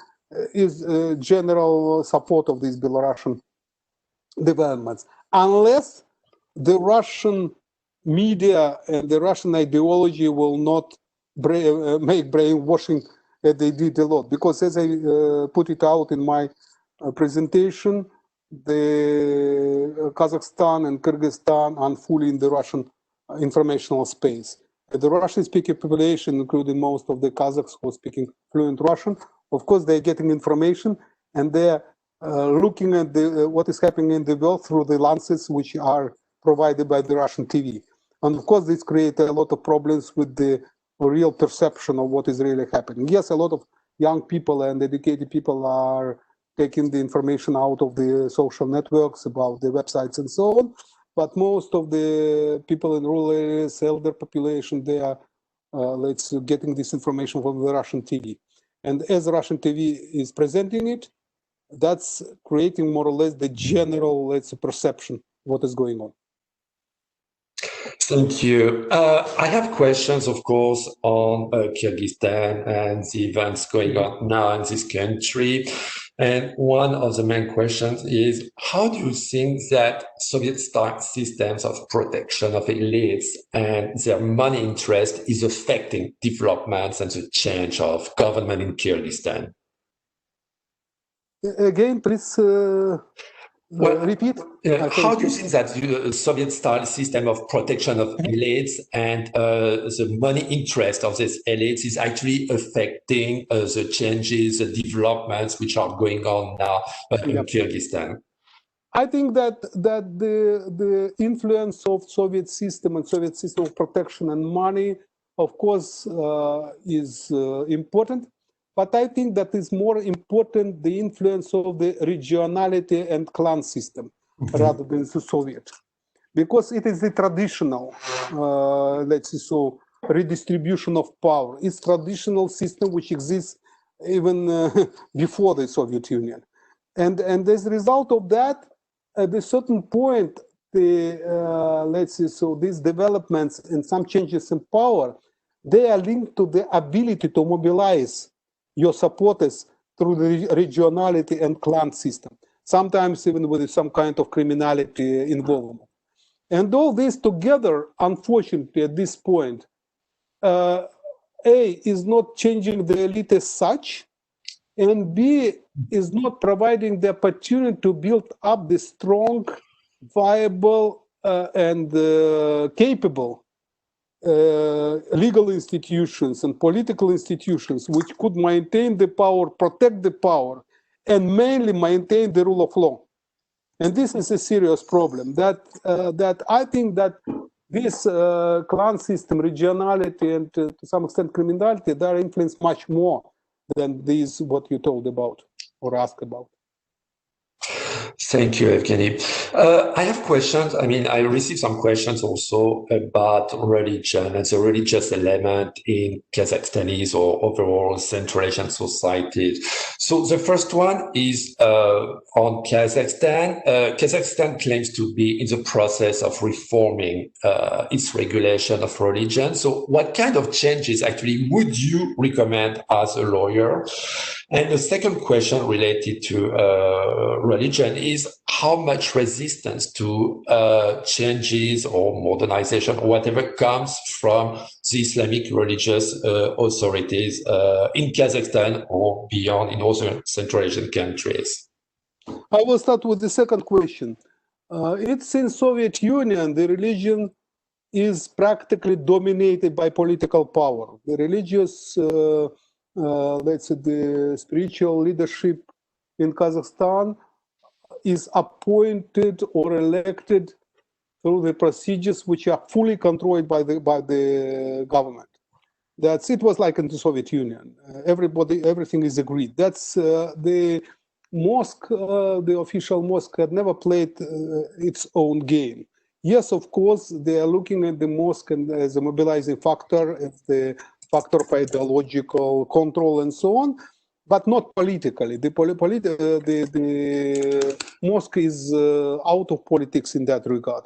is general support of these Belarusian developments, unless the Russian media and the Russian ideology will not make brainwashing as they did a lot. Because as I put it out in my presentation, the Kazakhstan and Kyrgyzstan are fully in the Russian informational space. The Russian-speaking population, including most of the Kazakhs who are speaking fluent Russian, of course, they're getting information and they're looking at what is happening in the world through the lenses which are provided by the Russian TV. And of course, this creates a lot of problems with the real perception of what is really happening. Yes, a lot of young people and educated people are taking the information out of the social networks about the websites and so on. But most of the people in rural areas, elder population, they are getting this information from the Russian TV. And as Russian TV is presenting it, that's creating more or less the general, perception of what is going on. Thank you. I have questions, of course, on Kyrgyzstan and the events going on now in this country. And one of the main questions is, how do you think that Soviet-style systems of protection of elites and their money interest is affecting developments and the change of government in Kyrgyzstan? Again, please repeat. How do you think that the Soviet-style system of protection of elites and the money interest of these elites is actually affecting the changes, the developments which are going on now in Kyrgyzstan? I think that the influence of Soviet system and Soviet system of protection and money, of course, is important. But I think that is more important the influence of the regionality and clan system rather than the Soviet, because it is the traditional, redistribution of power. It's traditional system which exists even before the Soviet Union, and as a result of that, at a certain point, these developments and some changes in power, they are linked to the ability to mobilize your supporters through the regionality and clan system, sometimes even with some kind of criminality involvement. And all this together, unfortunately, at this point, A, is not changing the elite as such, and B, is not providing the opportunity to build up the strong, viable, and capable legal institutions and political institutions which could maintain the power, protect the power, and mainly maintain the rule of law. And this is a serious problem that I think that this clan system, regionality, and to some extent criminality, they are influenced much more than these what you told about or asked about. Thank you, Evgeny. I have questions. I mean, I received some questions also about religion and the religious element in Kazakhstanis or overall Central Asian societies. So the first one is on Kazakhstan. Kazakhstan claims to be in the process of reforming its regulation of religion. So what kind of changes actually would you recommend as a lawyer? And the second question related to religion is how much resistance to changes or modernization or whatever comes from the Islamic religious authorities in Kazakhstan or beyond in other Central Asian countries? I will start with the second question. It's in Soviet Union, the religion is practically dominated by political power. The religious let's say the spiritual leadership in Kazakhstan is appointed or elected through the procedures which are fully controlled by the government. That's it was like in the Soviet Union. Everything is agreed. That's the mosque, the official mosque had never played its own game. Yes, of course, they are looking at the mosque as a mobilizing factor, as the factor for ideological control and so on, but not politically. The mosque is out of politics in that regard.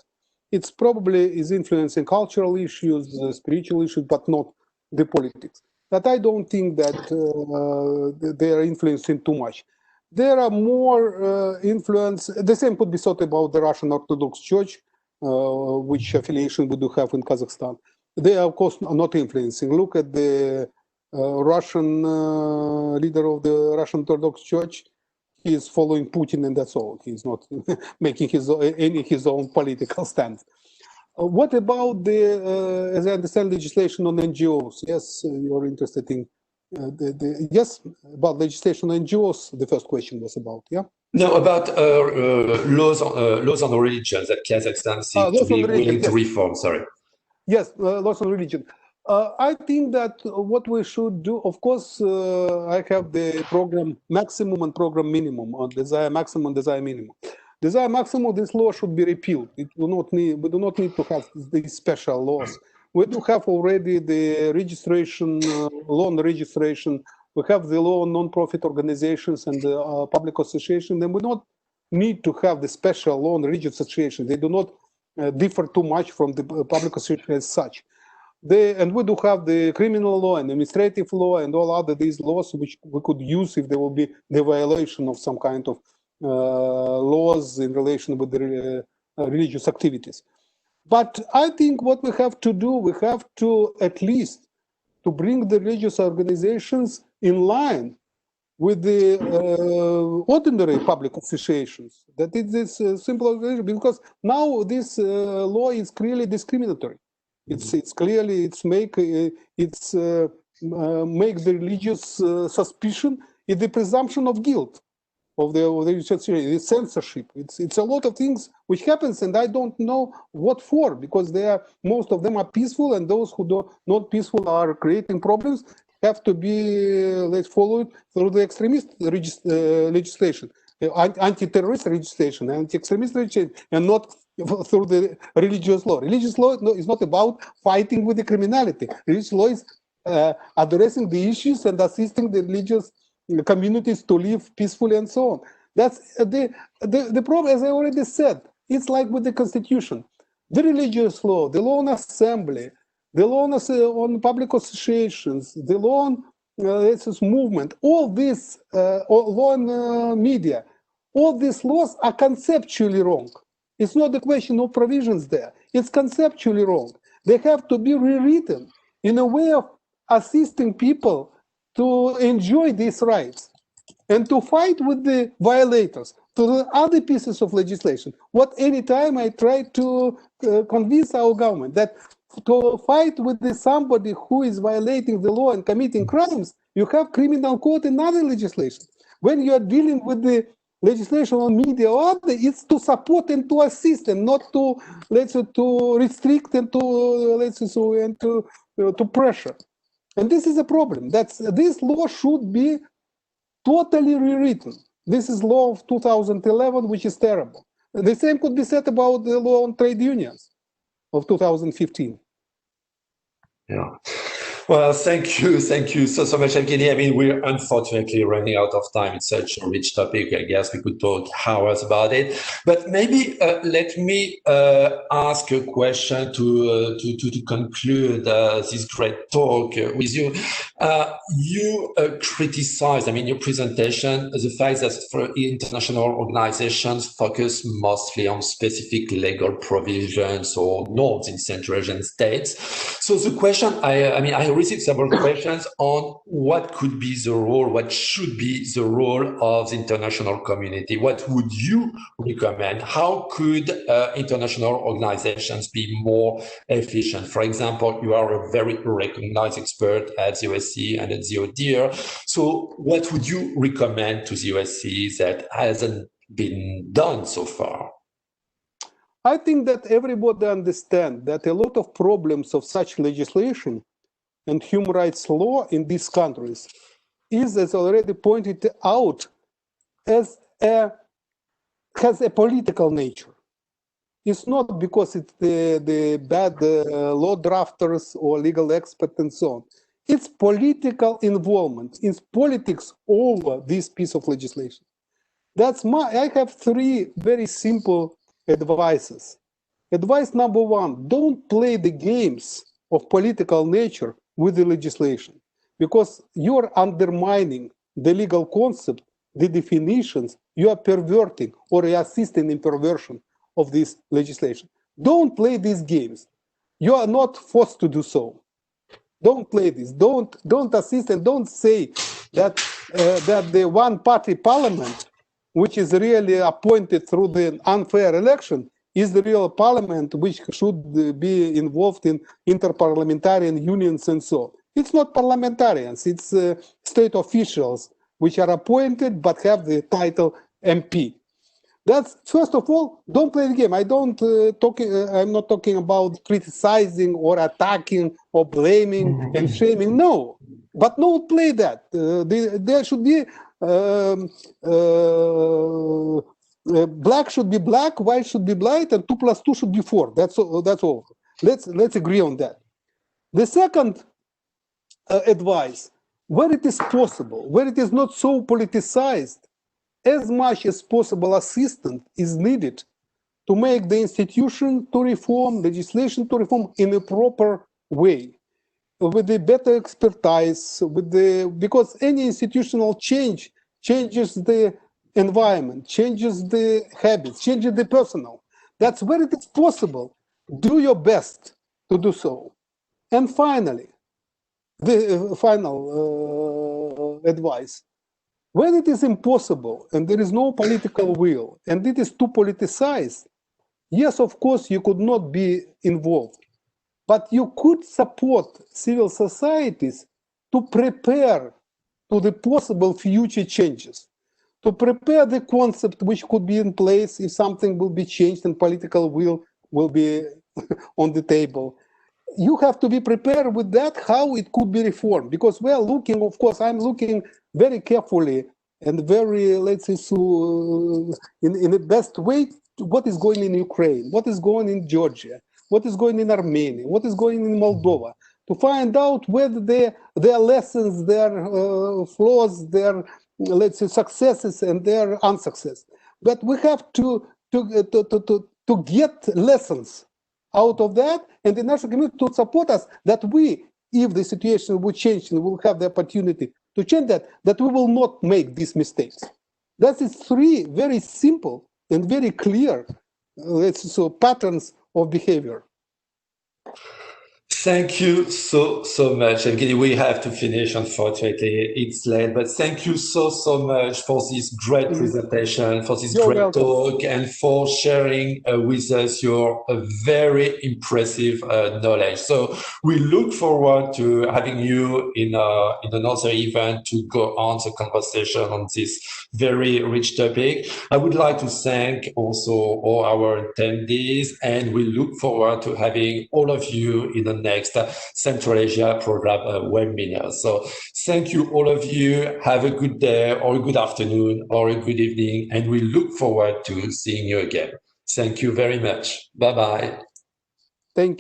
It's probably is influencing cultural issues, spiritual issues, but not the politics. But I don't think that they are influencing too much. There are more influence. The same could be thought about the Russian Orthodox Church, which affiliation we do have in Kazakhstan. They are, of course, not influencing. Look at the Russian leader of the Russian Orthodox Church. He is following Putin, and that's all. He's not making his own political stance. What about the, as I understand, legislation on NGOs? Yes, you're interested in yes, about legislation on NGOs. The first question was about, yeah. No, about laws on religion that Kazakhstan seems to be willing to reform. Sorry. Yes, laws on religion. I think that what we should do, of course, I have the program maximum and program minimum, or desire maximum and desire minimum. Desire maximum, this law should be repealed. We do not need to have these special laws. We do have already the registration, loan registration. We have the law on non-profit organizations and the public association. Then we don't need to have the special law on religious association. They do not differ too much from the public association as such. And we do have the criminal law and administrative law and all other these laws which we could use if there will be the violation of some kind of laws in relation with the religious activities. But I think what we have to do, we have to at least to bring the religious organizations in line with the ordinary public associations. That it is simple, because now this law is clearly discriminatory. It's clearly make the religious suspicion is the presumption of guilt of the censorship. It's a lot of things which happens, and I don't know what for, because most of them are peaceful, and those who are not peaceful are creating problems. Have to be followed through the extremist legislation, anti-terrorist legislation, anti-extremist legislation, and not through the religious law. Religious law is not about fighting with the criminality. Religious law is addressing the issues and assisting the religious communities to live peacefully and so on. That's the problem, as I already said. It's like with the constitution. The religious law, the law on assembly, the law on public associations, the law on movement, all this, law on media, all these laws are conceptually wrong. It's not the question of provisions there. It's conceptually wrong. They have to be rewritten in a way of assisting people to enjoy these rights and to fight with the violators, to the other pieces of legislation. Any time I try to convince our government that to fight with somebody who is violating the law and committing crimes, you have criminal code and other legislation. When you are dealing with the legislation on media or other, it's to support and to assist, and not to to restrict and to pressure. And this is a problem. This law should be totally rewritten. This is law of 2011, which is terrible. The same could be said about the law on trade unions of 2015. Yeah. Well, thank you so much, Yevgeniy. I mean, we're unfortunately running out of time. It's such a rich topic. I guess we could talk hours about it. But maybe let me ask a question to conclude this great talk with you. You criticize, I mean, your presentation, the fact that for international organizations focus mostly on specific legal provisions or norms in Central Asian states. So the question, I received several questions on what could be the role, what should be the role of the international community. What would you recommend? How could international organizations be more efficient? For example, you are a very recognized expert at the OSCE and at the ODIHR. So what would you recommend to the OSCE that hasn't been done so far? I think that everybody understands that a lot of problems of such legislation and human rights law in these countries is, as already pointed out, has a political nature. It's not because it's the bad law drafters or legal experts and so on. It's political involvement. It's politics over this piece of legislation. I have three very simple advices. Advice number one, don't play the games of political nature with the legislation, because you're undermining the legal concept, the definitions, you are perverting or assisting in perversion of this legislation. Don't play these games. You are not forced to do so. Don't play this. Don't assist, and don't say that that the one-party parliament, which is really appointed through the unfair election, is the real parliament which should be involved in interparliamentarian unions and so on. It's not parliamentarians, it's state officials which are appointed but have the title MP. That's, first of all, don't play the game. I'm not talking about criticizing or attacking or blaming and shaming. No, but don't play that. There should be black should be black, white should be white, and 2 + 2 should be 4. That's all. Let's agree on that. The second advice, where it is possible, where it is not so politicized, as much as possible assistance is needed to make the institution to reform, legislation to reform in a proper way, with the better expertise, because any institutional change changes the environment, changes the habits, changes the personnel. That's where it is possible. Do your best to do so. And finally, the final advice, when it is impossible and there is no political will and it is too politicized, yes, of course, you could not be involved, but you could support civil societies to prepare to the possible future changes, to prepare the concept which could be in place if something will be changed and political will be on the table. You have to be prepared with that, how it could be reformed, because we are looking, of course, I'm looking very carefully and very, let's say, so in the best way, what is going in Ukraine, what is going in Georgia, what is going in Armenia, what is going in Moldova, to find out whether their lessons, their flaws, their, let's say, successes and their unsuccess. But we have to get lessons out of that, and the national community to support us, that we, if the situation will change and we'll have the opportunity to change that we will not make these mistakes. That is three very simple and very clear patterns of behavior. Thank you so much, Yevgeniy. We have to finish, unfortunately, it's late, but thank you so much for this great presentation, for this great talk, and for sharing with us your very impressive knowledge. So we look forward to having you in another event to go on the conversation on this very rich topic. I would like to thank also all our attendees, and we look forward to having all of you in the next next Central Asia program webinar. So thank you, all of you. Have a good day or a good afternoon or a good evening, and we look forward to seeing you again. Thank you very much. Bye-bye. Thank you.